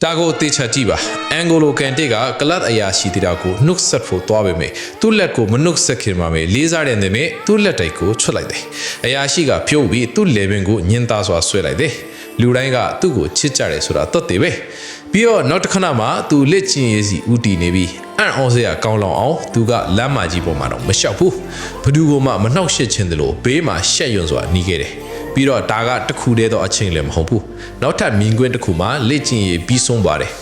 တာကိုတေချာကြည့်ပါအန်ဂိုလိုကန်တစ်ကကလတ်အရာရှိတရားကိုနှုတ်ဆက်ဖို့သွားပေမဲ့သူ့လက်ကိုမနှုတ်ဆက်ခင်မှာပဲလေးစားတဲ့နေမဲ့သူ့လက်တိုက်ကိုချွတ်လိုက်တယ်အရာရှိကဖြုတ်ပြီးသူ့လေပင်ကိုညင်သားစွာဆွဲလိုက်တယ်လူတိုင်းကသူ့ကိုချစ်ကြတယ်ဆိုတာသက်သေပဲပြီးတော့နောက်တစ်ခဏမှသူလက်ကျင်ရည်စီဦးတည်နေပြီးအံ့ဩစရာကောင်းလောင်အောင်သူကလမ်းမကြီးပေါ်မှာတော့မလျှောက်ဘူးဘသူကမှမနှောက်ရှက်ခြင်းတလို့ဘေးမှာရှက်ရွံစွာနီးခဲ့တယ်ပြီးတော့ဒါကတခုတည်းသောအချင်းလည်းမဟုတ်ဘူးနောက်ထပ်မြင်ကွင်းတစ်ခုမှာလက်ကျင်ရည်ပြီးဆုံးပါတယ်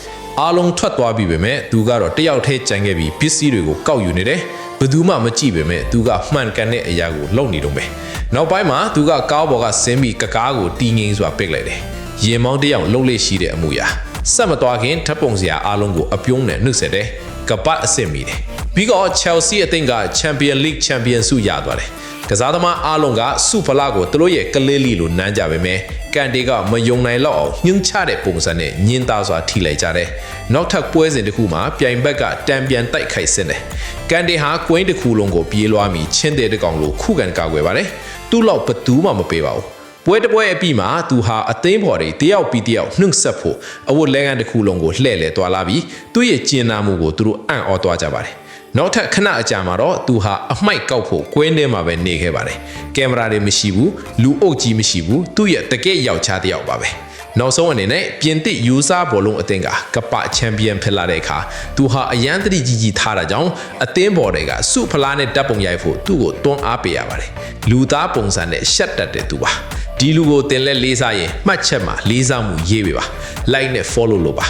အားလုံးထွက်သွားပြီပဲမဲ့သူကတော့တယောက်တည်းကြံခဲ့ပြီးပစ္စည်းတွေကိုကောက်ယူနေတယ်ဘသူမှမကြည့်ပဲမဲ့သူကမှန်ကန်တဲ့အရာကိုလုပ်နေတော့မယ်နောက်ပိုင်းမှာသူကကားပေါ်ကဆင်းပြီးကားကိုတီးငိမ့်စွာပိတ်လိုက်တယ်ရင်မောင်းတယောက်လှုပ်လေရှိတဲ့အမှုရာဆက်မသွားခင်ထပ်ပုံစရာအားလုံးကိုအပြုံးနဲ့နှုတ်ဆက်တယ်ကပတ်အဆင့်မိတယ်ပြီးတော့ Chelsea အသင်းက Champions League Champion ဆုရသွားတယ်ကစားသမားအားလုံးကစုဖလားကိုသူတို့ရဲ့ကလေးလီလိုနမ်းကြပေမဲ့ကန်တေကမယုံနိုင်တော့အောင်ညှင်းချတဲ့ပုံစံနဲ့ညင်းသားစွာထိလိုက်ကြတယ်နောက်ထပ်ပွဲစဉ်တစ်ခုမှာပြိုင်ဘက်ကတံပြန်တိုက်ခိုက်စင်းတယ်ကန်တေဟာကွင်းတစ်ခုလုံးကိုပြေးလွှားပြီးချင်းတဲ့တကောင်လိုခုခံကာကွယ်ပါတယ်သူ့လောက်ဘသူမှမပေးပါဘူးပွဲတစ်ပွဲအပြီးမှာသူဟာအသိန်းဖော်တွေတယောက်ပြီးတယောက်နှုတ်ဆက်ဖို့အဝတ်လဲကန်တစ်ခုလုံးကိုလှည့်လည်သွားလာပြီးသူ့ရဲ့ကျင်နာမှုကိုသူတို့အံ့ဩသွားကြပါတယ်နောက်ထပ်ခဏအကြာမှာတော့သူဟာအမိုက်ကောက်ဖို့ကွင်းထဲမှာပဲနေခဲ့ပါတယ်ကင်မရာတွေမရှိဘူးလူအုပ်ကြီးမရှိဘူးသူ့ရဲ့တကယ့်ယောက်ျားတစ်ယောက်ပါပဲနောက်ဆုံးအနေနဲ့ပြင်သစ်ယူဆဘောလုံးအသင်းကကပ္ပချန်ပီယံဖြစ်လာတဲ့အခါသူဟာအရန်တတိကြီးထားတာကြောင့်အသင်းဘော်တွေကစုဖလားနဲ့တပ်ပုံရိုက်ဖို့သူ့ကိုတွန်းအားပေးရပါတယ်လူသားပုံစံနဲ့ရှက်တတ်တဲ့သူပါဒီလူကိုတင်လဲလေးစားရင်မှတ်ချက်မှာလေးစားမှုရေးပေးပါ like နဲ့ follow လုပ်ပါ